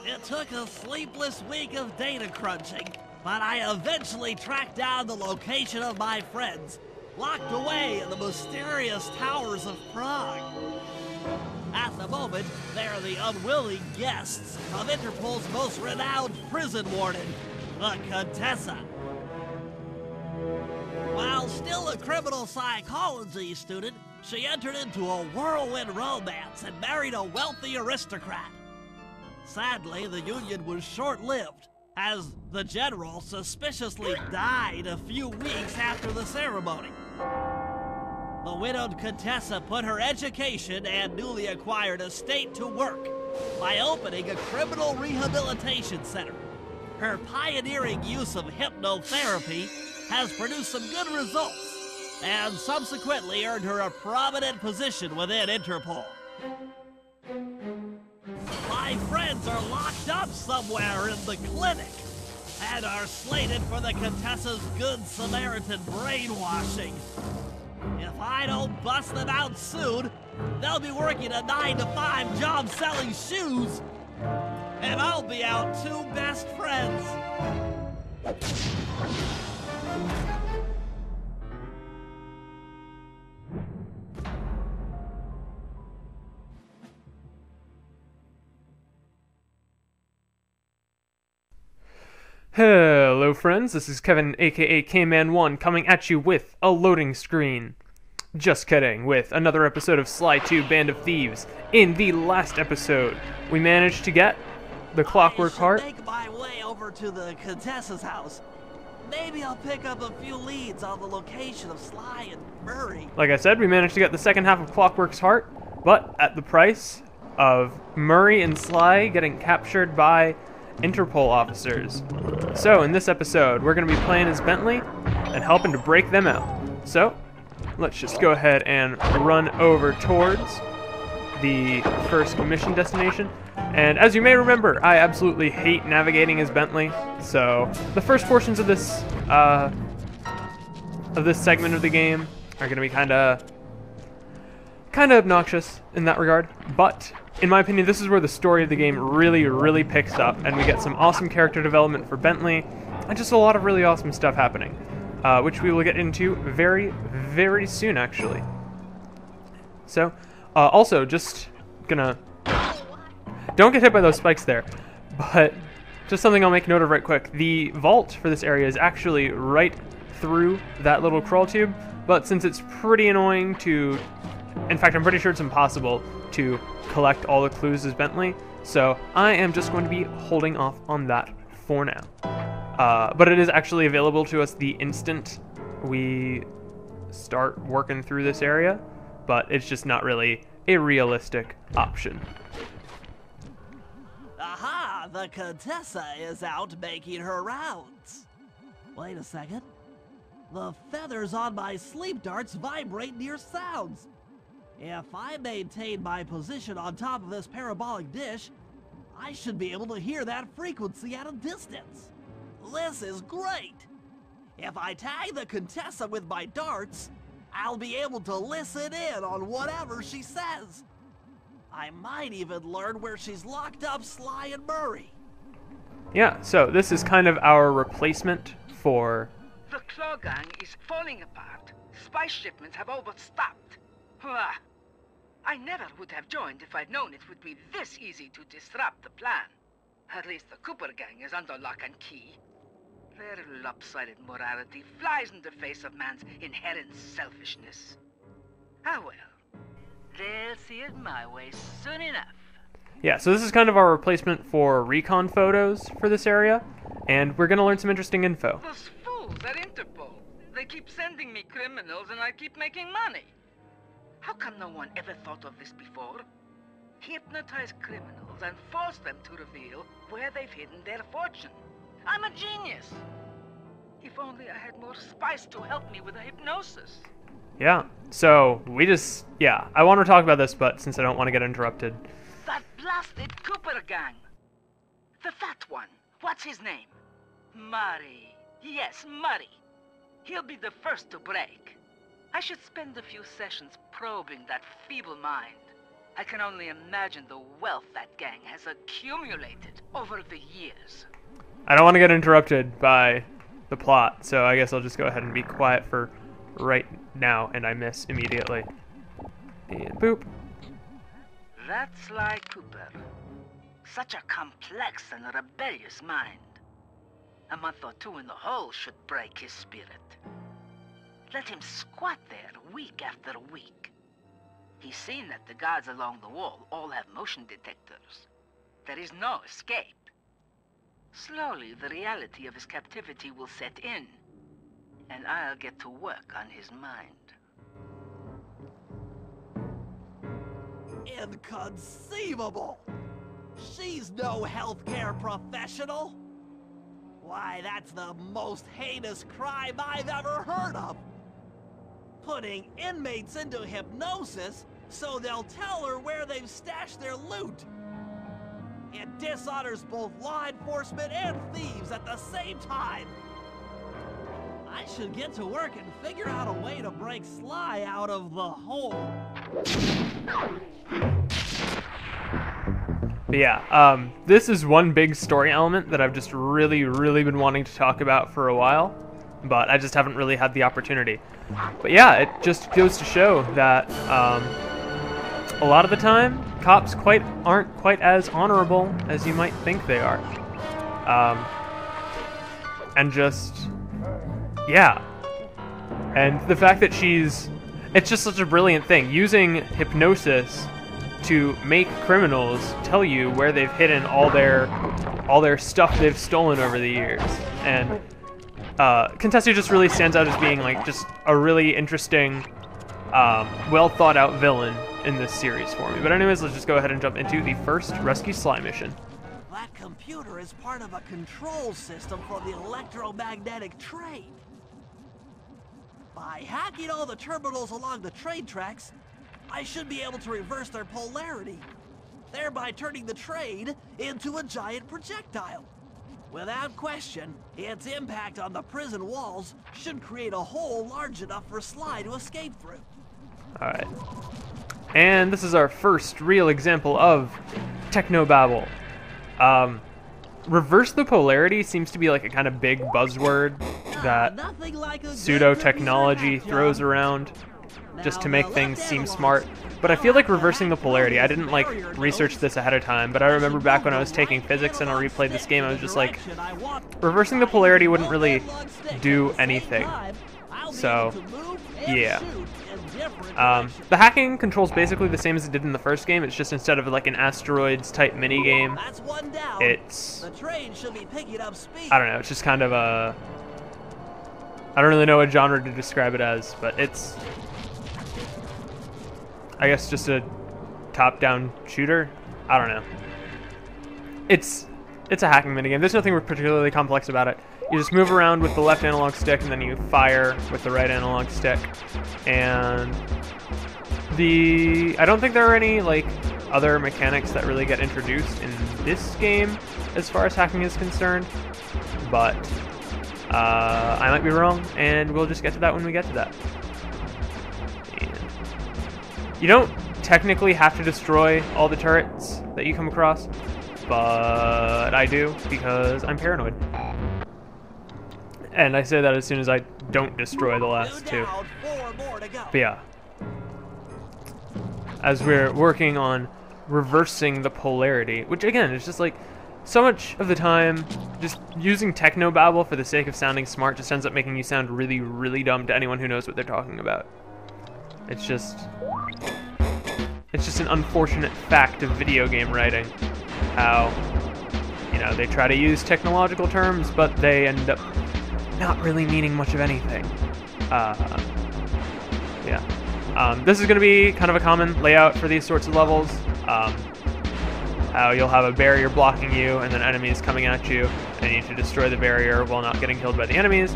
It took a sleepless week of data crunching, but I eventually tracked down the location of my friends, locked away in the mysterious towers of Prague. At the moment, they're the unwilling guests of Interpol's most renowned prison warden, the Contessa. While still a criminal psychology student, she entered into a whirlwind romance and married a wealthy aristocrat. Sadly, the union was short-lived, as the general suspiciously died a few weeks after the ceremony. The widowed Contessa put her education and newly acquired estate to work by opening a criminal rehabilitation center. Her pioneering use of hypnotherapy has produced some good results, and subsequently earned her a prominent position within Interpol. My friends are locked up somewhere in the clinic, and are slated for the Contessa's Good Samaritan brainwashing. If I don't bust them out soon, they'll be working a 9-to-5 job selling shoes, and I'll be out two best friends. Hello friends, this is Kevin aka K-Man1 coming at you with a loading screen. Just kidding, with another episode of Sly 2 Band of Thieves. In the last episode, we managed to get the Clockwork Heart. I should make my way over to the Contessa's house. Maybe I'll pick up a few leads on the location of Sly and Murray. Like I said, we managed to get the second half of Clockwork's Heart, but at the price of Murray and Sly getting captured by Interpol officers. So in this episode, we're going to be playing as Bentley and helping to break them out. So let's just go ahead and run over towards the first mission destination. And as you may remember, I absolutely hate navigating as Bentley. So the first portions of this segment of the game are going to be kind of obnoxious in that regard, but in my opinion, this is where the story of the game really picks up, and we get some awesome character development for Bentley, and just a lot of really awesome stuff happening, which we will get into very soon, actually. So, also, just gonna... Don't get hit by those spikes there, but just something I'll make note of right quick. The vault for this area is actually right through that little crawl tube, but since it's pretty annoying to... In fact, I'm pretty sure it's impossible to collect all the clues as Bentley, so I am just going to be holding off on that for now. But it is actually available to us the instant we start working through this area, but it's just not really a realistic option. Aha! The Contessa is out making her rounds. Wait a second. The feathers on my sleep darts vibrate near sounds. If I maintain my position on top of this parabolic dish, I should be able to hear that frequency at a distance. This is great! If I tag the Contessa with my darts, I'll be able to listen in on whatever she says. I might even learn where she's locked up Sly and Murray. Yeah, so this is kind of our replacement for... The Claw Gang is falling apart. Spice shipments have overstocked. I never would have joined if I'd known it would be this easy to disrupt the plan. At least the Cooper Gang is under lock and key. Their lopsided morality flies in the face of man's inherent selfishness. Ah well, they'll see it my way soon enough. Yeah, so this is kind of our replacement for recon photos for this area, and we're going to learn some interesting info. Those fools at Interpol. They keep sending me criminals and I keep making money. How come no one ever thought of this before? Hypnotize criminals and force them to reveal where they've hidden their fortune. I'm a genius. If only I had more spice to help me with the hypnosis. Yeah, so I want to talk about this, but since I don't want to get interrupted. That blasted Cooper Gang. The fat one. What's his name? Murray. Yes, Murray. He'll be the first to break. I should spend a few sessions probing that feeble mind. I can only imagine the wealth that gang has accumulated over the years. I don't want to get interrupted by the plot, so I guess I'll just go ahead and be quiet for right now, and I miss immediately. And boop. That's Sly Cooper. Such a complex and rebellious mind. A month or two in the hole should break his spirit. Let him squat there week after week. He's seen that the guards along the wall all have motion detectors. There is no escape. Slowly, the reality of his captivity will set in, and I'll get to work on his mind. Inconceivable! She's no healthcare professional! Why, that's the most heinous crime I've ever heard of! Putting inmates into hypnosis so they'll tell her where they've stashed their loot! It dishonors both law enforcement and thieves at the same time! I should get to work and figure out a way to break Sly out of the hole. But yeah, this is one big story element that I've just really been wanting to talk about for a while, but I just haven't really had the opportunity. But yeah, it just goes to show that a lot of the time, cops aren't quite as honorable as you might think they are. And just, yeah. And the fact that it's just such a brilliant thing, using hypnosis to make criminals tell you where they've hidden all their stuff they've stolen over the years. And Contessa just really stands out as being like just a really interesting, well thought out villain in this series for me. But anyways, let's just go ahead and jump into the first Rescue Sly mission. That computer is part of a control system for the electromagnetic train. By hacking all the terminals along the train tracks, I should be able to reverse their polarity, thereby turning the train into a giant projectile. Without question, its impact on the prison walls should create a hole large enough for Sly to escape through. Alright. And this is our first real example of technobabble. Reverse the polarity seems to be like a kind of big buzzword that pseudo-technology throws around just to make things seem smart. But I feel like reversing the polarity, I didn't like research this ahead of time, but I remember back when I was taking physics and I replayed this game, I was just like, reversing the polarity wouldn't really do anything. So, yeah. The hacking controls basically the same as it did in the first game. It's just instead of like an asteroids type mini game, it's, I don't know, it's just kind of a, I don't really know what genre to describe it as, but it's, I guess, just a top-down shooter. I don't know. It's a hacking minigame. There's nothing particularly complex about it. You just move around with the left analog stick, and then you fire with the right analog stick. And I don't think there are any like other mechanics that really get introduced in this game as far as hacking is concerned. But I might be wrong, and we'll just get to that when we get to that. You don't technically have to destroy all the turrets that you come across, but I do because I'm paranoid. And I say that as soon as I don't destroy the last two. But yeah. As we're working on reversing the polarity, which again is just like, so much of the time, just using technobabble for the sake of sounding smart just ends up making you sound really dumb to anyone who knows what they're talking about. It's just an unfortunate fact of video game writing, how, you know, they try to use technological terms, but they end up not really meaning much of anything. Yeah. This is going to be kind of a common layout for these sorts of levels. How you'll have a barrier blocking you, and then enemies coming at you, and you need to destroy the barrier while not getting killed by the enemies.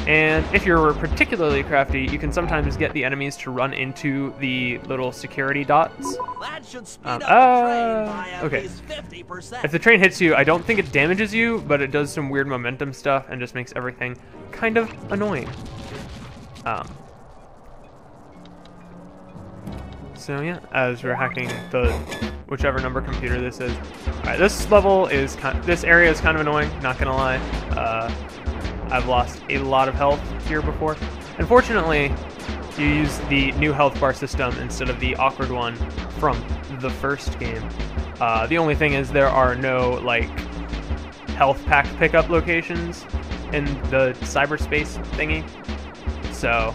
And if you're particularly crafty, you can sometimes get the enemies to run into the little security dots. That should speed up the train by at least 50%. If the train hits you, I don't think it damages you, but it does some weird momentum stuff and just makes everything kind of So yeah, as we're hacking the whichever number computer this is. Alright, this level is this area is kind of annoying, not gonna lie. I've lost a lot of health here before. Unfortunately, you use the new health bar system instead of the awkward one from the first game. The only thing is there are no like health pack pickup locations in the cyberspace thingy, so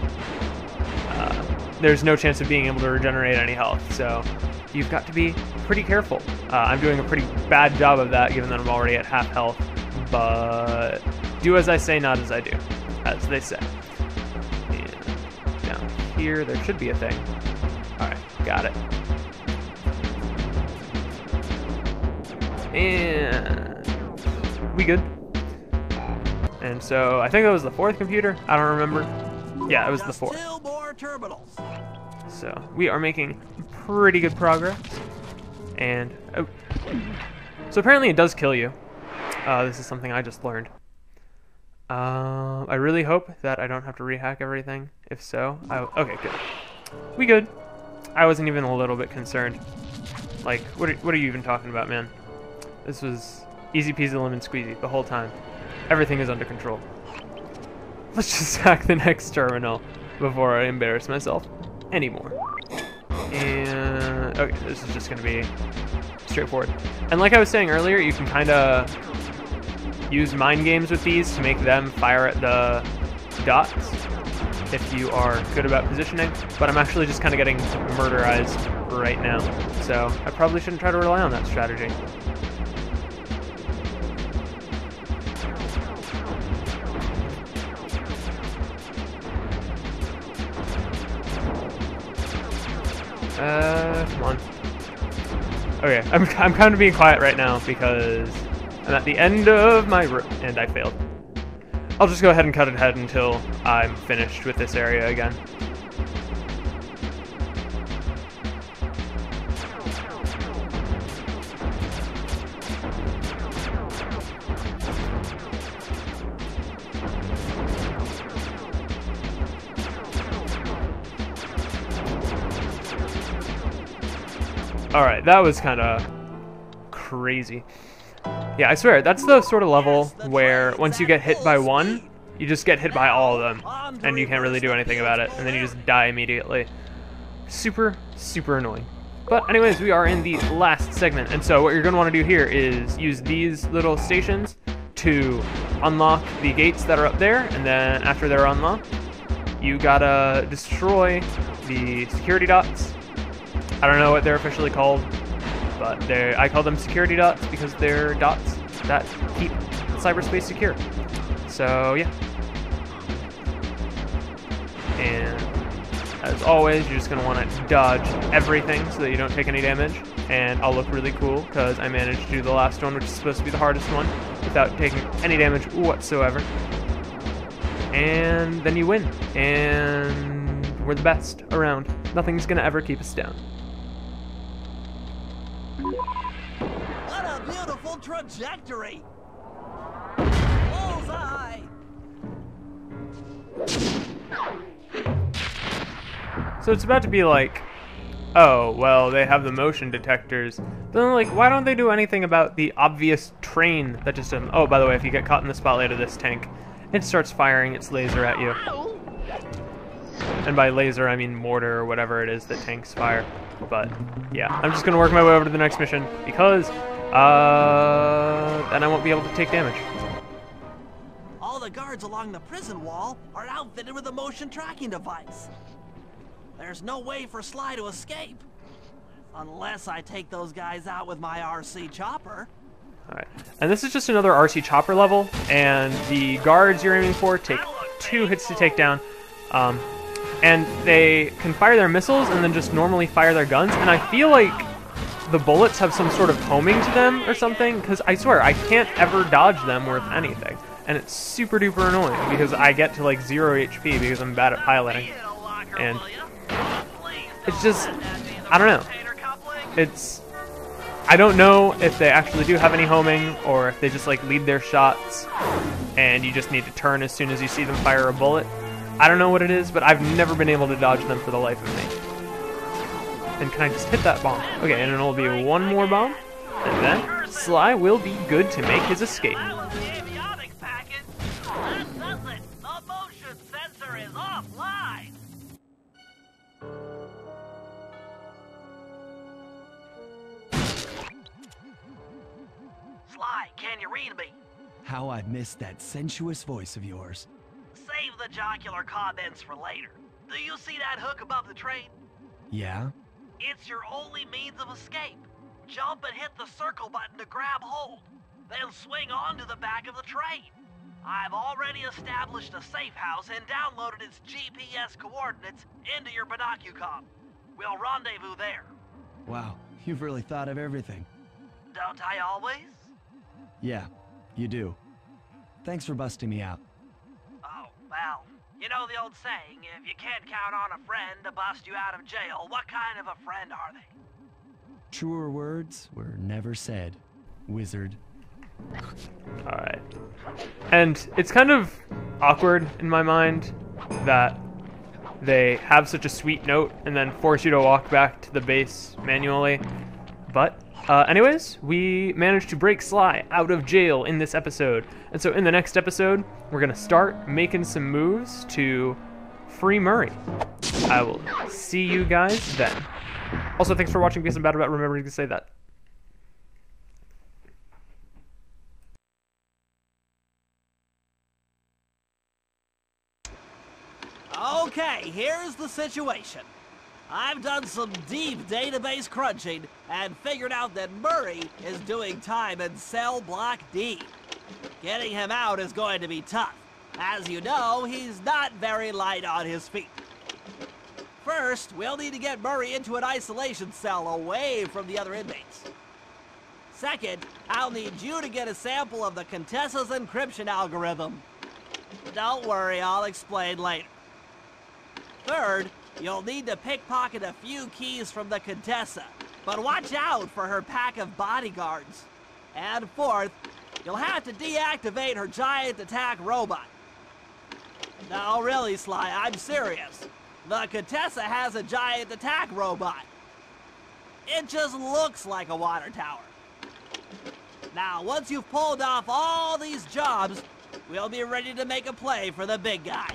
there's no chance of being able to regenerate any health, so you've got to be pretty careful. I'm doing a pretty bad job of that given that I'm already at half health, but do as I say, not as I do, as they say. And down here, there should be a thing. Alright, got it. And we good. And so I think that was the fourth computer. I don't remember. Yeah, it was the fourth. Two more terminals. So we are making pretty good progress. And oh. So apparently it does kill you. This is something I just learned. I really hope that I don't have to rehack everything. If so, okay, good. We good. I wasn't even a little bit concerned. Like, what are you even talking about, man? This was easy peasy lemon squeezy the whole time. Everything is under control. Let's just hack the next terminal before I embarrass myself anymore. And okay, this is just gonna be straightforward. And like I was saying earlier, you can kind of use mind games with these to make them fire at the dots if you are good about positioning. But I'm actually just kind of getting murderized right now, so I probably shouldn't try to rely on that strategy. Come on. Okay, I'm kind of being quiet right now because I'm at the end of my route and I failed. I'll just go ahead and cut ahead until I'm finished with this area again. Alright, that was kind of crazy. Yeah, I swear, that's the sort of level where once you get hit by one, you just get hit by all of them, and you can't really do anything about it, and then you just die immediately. Super, super annoying. But anyways, we are in the last segment, and so what you're going to want to do here is use these little stations to unlock the gates that are up there, and then after they're unlocked, you gotta destroy the security dots. I don't know what they're officially called, but I call them security dots because they're dots that keep cyberspace secure. So yeah. And as always, you're just going to want to dodge everything so that you don't take any damage. And I'll look really cool because I managed to do the last one, which is supposed to be the hardest one, without taking any damage whatsoever. And then you win. And we're the best around. Nothing's going to ever keep us down. What a beautiful trajectory! Bullseye! So it's about to be like, oh, well, they have the motion detectors. Then, like, why don't they do anything about the obvious train that just... oh, by the way, if you get caught in the spotlight of this tank, it starts firing its laser at you. And by laser, I mean mortar or whatever it is that tanks fire. But, yeah, I'm just going to work my way over to the next mission because then I won't be able to take damage. All the guards along the prison wall are outfitted with a motion tracking device. There's no way for Sly to escape. Unless I take those guys out with my RC chopper. Alright, and this is just another RC chopper level, and the guards you're aiming for take 2 hits to take down. And they can fire their missiles and then just normally fire their guns, and I feel like the bullets have some sort of homing to them or something, because I swear, I can't ever dodge them worth anything. And it's super duper annoying, because I get to like 0 HP because I'm bad at piloting. And it's just, I don't know. I don't know if they actually do have any homing, or if they just like lead their shots, and you just need to turn as soon as you see them fire a bullet. I don't know what it is, but I've never been able to dodge them for the life of me. And can I just hit that bomb? Okay, and it'll be one more bomb, and then Sly will be good to make his escape. That was the avionics package. That does it. The motion sensor is offline. Sly, can you read me? How I've missed that sensuous voice of yours. Save the jocular comments for later. Do you see that hook above the train? Yeah? It's your only means of escape. Jump and hit the circle button to grab hold. Then swing onto the back of the train. I've already established a safe house and downloaded its GPS coordinates into your binocucom. We'll rendezvous there. Wow, you've really thought of everything. Don't I always? Yeah, you do. Thanks for busting me out. Oh, well, you know the old saying, if you can't count on a friend to bust you out of jail, what kind of a friend are they? Truer words were never said, wizard. Alright. And it's kind of awkward in my mind that they have such a sweet note and then force you to walk back to the base manually. But anyways, we managed to break Sly out of jail in this episode. And so in the next episode, we're going to start making some moves to free Murray. I will see you guys then. Also, thanks for watching because I'm bad about remembering to say that. Okay, here's the situation. I've done some deep database crunching and figured out that Murray is doing time in cell block D. Getting him out is going to be tough. As you know, he's not very light on his feet. First, we'll need to get Murray into an isolation cell away from the other inmates. Second, I'll need you to get a sample of the Contessa's encryption algorithm. Don't worry, I'll explain later. Third, you'll need to pickpocket a few keys from the Contessa, but watch out for her pack of bodyguards. And fourth, you'll have to deactivate her giant attack robot. No, really, Sly, I'm serious. The Contessa has a giant attack robot. It just looks like a water tower. Now, once you've pulled off all these jobs, we'll be ready to make a play for the big guy.